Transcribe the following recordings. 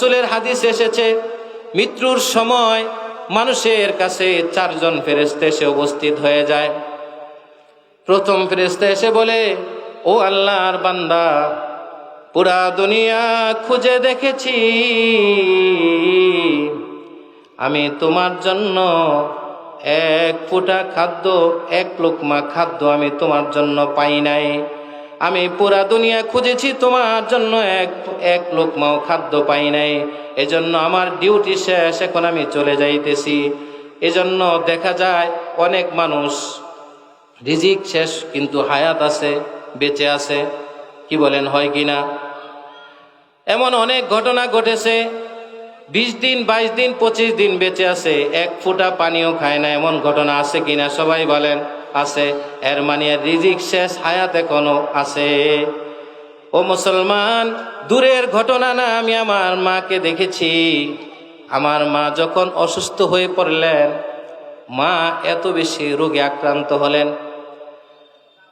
রাসূলের হাদিস এসেছে, মৃত্যুর সময় মানুষের কাছে চারজন ফেরেশতা এসে উপস্থিত হয়ে যায়। প্রথম ফেরেশতা এসে বলে, ও আল্লাহর বান্দা, পুরা দুনিয়া খুঁজে দেখেছি, আমি তোমার জন্য এক ফোঁটা খাদ্য, এক লোকমা খাদ্য আমি তোমার জন্য পাই নাই। আমি পুরা দুনিয়া খুঁজেছি, তোমার জন্য এক লোকমাও খাদ্য পাই নাই। এজন্য আমার ডিউটি শেষ, এখন আমি চলে যাইতেছি। এজন্য দেখা যায় অনেক মানুষ রিজিক শেষ কিন্তু হায়াত আছে, বেঁচে আছে। কি বলেন, হয় কি না? এমন অনেক ঘটনা ঘটেছে, 20 দিন 22 দিন 25 দিন বেঁচে আছে, এক ফোঁটা পানিও খায় না। এমন ঘটনা আছে কিনা? সবাই বলেন আছে। এর মানে রিজিক শেষ, হায়াত এখনো আছে। ও মুসলমান, দূরের ঘটনা না, আমি আমার মাকে দেখেছি। আমার মা যখন অসুস্থ হয়ে পড়লেন, মা এত বেশি রোগে আক্রান্ত হলেন,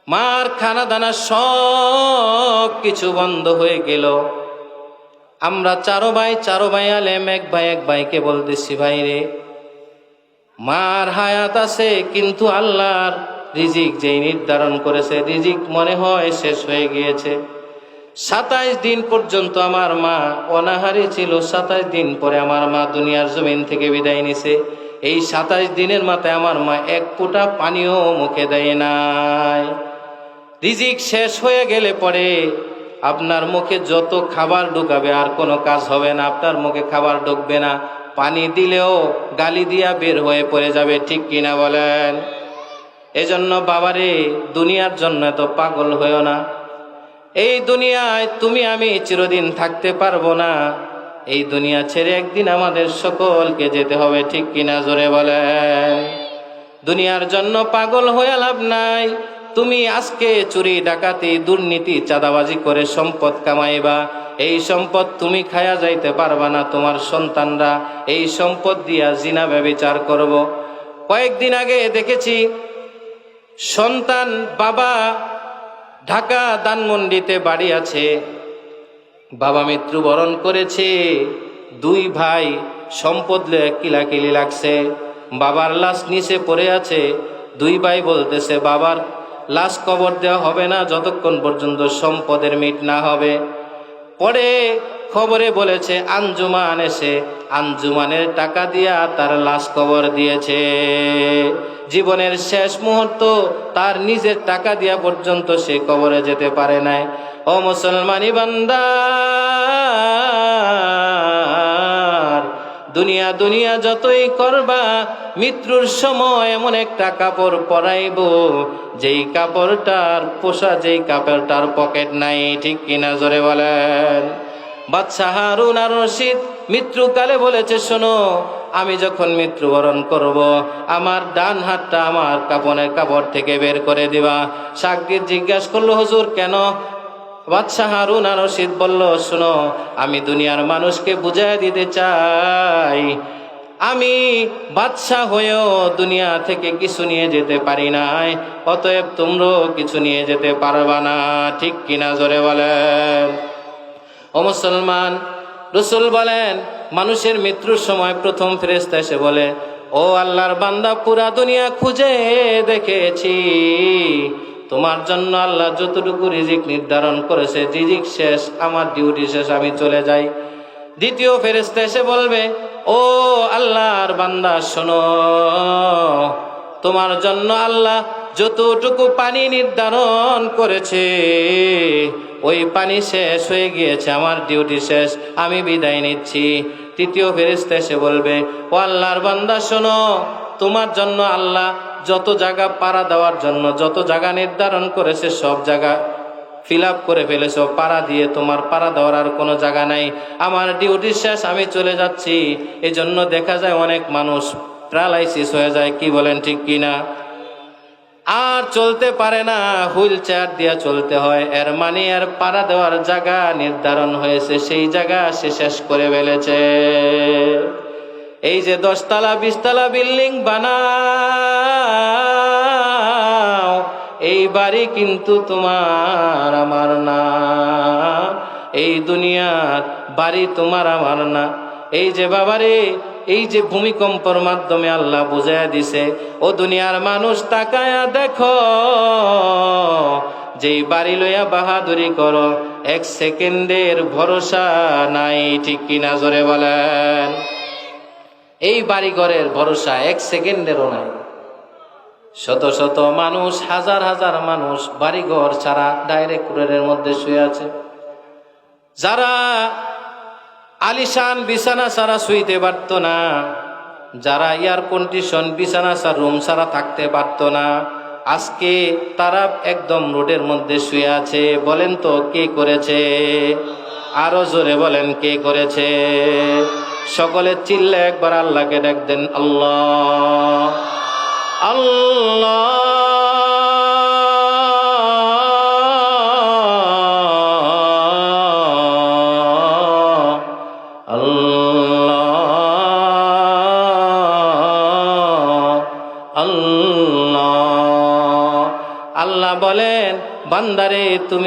মার খানা দানা সব কিছু বন্ধ হয়ে গেল। আমরা চারো ভাই আলেম, এক ভাইকে বলতেছি, ভাই রে, মার হায়াত আছে কিন্তু আল্লাহর রিজিক যেই নির্ধারণ করেছে, রিজিক মনে হয় শেষ হয়ে গিয়েছে। 27 দিন পর্যন্ত আমার মা অনাহারে ছিল। 27 দিন পরে আমার মা দুনিয়ার জমিন থেকে বিদায় নিছে। এই 27 দিনের মাথায় আমার মা এক ফোঁটা পানিও মুখে দেয় নাই। রিজিক শেষ হয়ে গেলে পরে আপনার মুখে যত খাবার ঢুকাবে আর কোনো কাজ হবে না, আপনার মুখে খাবার ঢুকবে না। পানি দিলেও গালি দিয়া বের হয়ে পড়ে যাবে। ঠিক কিনা বলেন? এজন্য বাবারে, দুনিয়ার জন্য এত পাগল হয়েও না। এই দুনিয়ায় তুমি আমি চিরদিন থাকতে পারবো না। এই দুনিয়া ছেড়ে একদিন আমাদের সকলকে যেতে হবে। ঠিক কিনা জোরে বলেন? দুনিয়ার জন্য পাগল হয়ে লাভ নাই। তুমি আজকে চুরি ডাকাতি দুর্নীতি চাঁদাবাজি করে সম্পদ কামাইবা, এই সম্পদ তুমি খায়া যাইতে পারবা না। তোমার সন্তানরা এই সম্পদ দিয়া জিনা ব্যভিচার করব। কয়েকদিন আগে দেখেছি, সন্তান, বাবা ঢাকা ধানমন্ডিতে বাড়ি আছে, বাবা মৃত্যুবরণ করেছে। 2 ভাই সম্পদ লয়ে কিলাকিলি লাগছে, বাবার লাশ নিচে পড়ে আছে। 2 ভাই বলতেছে, বাবার লাশ কবর দেওয়া হবে না যতক্ষণ পর্যন্ত সম্পদের মিট না হবে। পরে খবরে বলেছে আঞ্জুমান এসে আঞ্জুমানের টাকা দিয়া তার লাশ কবর দিয়েছে। জীবনের শেষ মুহূর্ত তার নিজের টাকা দিয়া পর্যন্ত সে কবরে যেতে পারে নাই। ও মুসলমানি বান্দা, দুনিয়া দুনিয়া যতই করবা, মৃত্যুর সময় এমন একটা কাপড় পরাইব যেই কাপড়টার পোষা, যেই কাপড়টার পকেট নাই। ঠিক কিনা জোরে বলেন? বাদশাহ হারুন আর রশিদ মৃত্যুকালে বলেছে, শোনো, আমি যখন মৃত্যুবরণ করব, আমার ডান হাতটা আমার কাপড়ের কাপড় থেকে বের করে দিবা। শাকদির জিজ্ঞাসা করলো, হুজুর কেন? বাদশাহ হারুন আর রশিদ বলল, শোনো, আমি দুনিয়ার মানুষকে বুঝাই দিতে চাই, আমি বাদশাহ হয়েও দুনিয়া থেকে কিছু নিয়ে যেতে পারি নাই, অতএব তোমরাও কিছু নিয়ে যেতে পারবা না। ঠিক কিনা জোরে বলেন? ও মুসলমান, রাসূল বলেন, মানুষের মৃত্যুর সময় প্রথম ফেরেশতা এসে বলে, ও আল্লাহর বান্দা, পুরা দুনিয়া খুঁজে দেখেছি, তোমার জন্য আল্লাহ যতটুকু রিজিক নির্ধারণ করেছে, রিজিক শেষ, আমার ডিউটি শেষ, আমি চলে যাই। দ্বিতীয় ফেরেশতা এসে বলবে, ও আল্লাহর বান্দা, শোনো, তোমার জন্য আল্লাহ যতটুকু পানি নির্ধারণ করেছে, ওই পানি শেষ হয়ে গিয়েছে, আমার ডিউটি শেষ, আমি বিদায় নিচ্ছি। তৃতীয় ফেরেশতা এসে বলবে, ও আল্লাহর বান্দা, শোনো, তোমার জন্য আল্লাহ যত জায়গা পাড়া দেওয়ার জন্য যত জায়গা নির্ধারণ করেছে, সব জায়গা ফিল আপ করে ফেলেছো, পাড়া দিয়ে তোমার পাড়া দেওয়ার আর কোনো জায়গা নাই, আমার ডিউটি শেষ, আমি চলে যাচ্ছি। এজন্য দেখা যায় অনেক মানুষ প্যারালাইসিস হয়ে যায়। কি বলেন? ঠিক কিনা? আর চলতে পারে না, হুইল চেয়ার দিয়ে চলতে হয়। এর মানে আর পাড়া দেওয়ার জায়গা নির্ধারণ হয়েছে, সেই জায়গা সে শেষ করে ফেলেছে। এই যে 10 তলা 20 তলা বিল্ডিং বানাও, এই বাড়ি কিন্তু তোমার আমার না। এই দুনিয়ার বাড়ি তোমার আমার না। এই যে বাবারে, এই যে ভূমিকম্পর মাধ্যমে আল্লাহ বুঝাইয়া দিছে, ও দুনিয়ার মানুষ তাকায়া দেখো, যেই বাড়ি লইয়া বাহাদুরি করো, এক সেকেন্ডের ভরসা নাই, ঠিক কিনা জোরে বলেন? এই বাড়িঘরের ভরসা এক সেকেন্ডেরও নাই। শত শত মানুষ, হাজার হাজার মানুষ বাড়িঘর ছাড়া ডাইরেক্ট রোডের মধ্যে শুয়ে আছে। যারা আলিশান বিছানা ছাড়া শুইতে পারত না, যারা এয়ার কন্ডিশন বিছানা ছাড়া রুম ছাড়া থাকতে পারত না, আজকে তারা একদম রোডের মধ্যে শুয়ে আছে। বলেন তো কে করেছে? আরো জোরে বলেন কে করেছে? সকলে চিল্লে একবার আল্লাহকে ডাক দেন, আল্লাহ আল্লাহ। আল্লাহ আল্লাহ বলেন, বান্দারে তুমি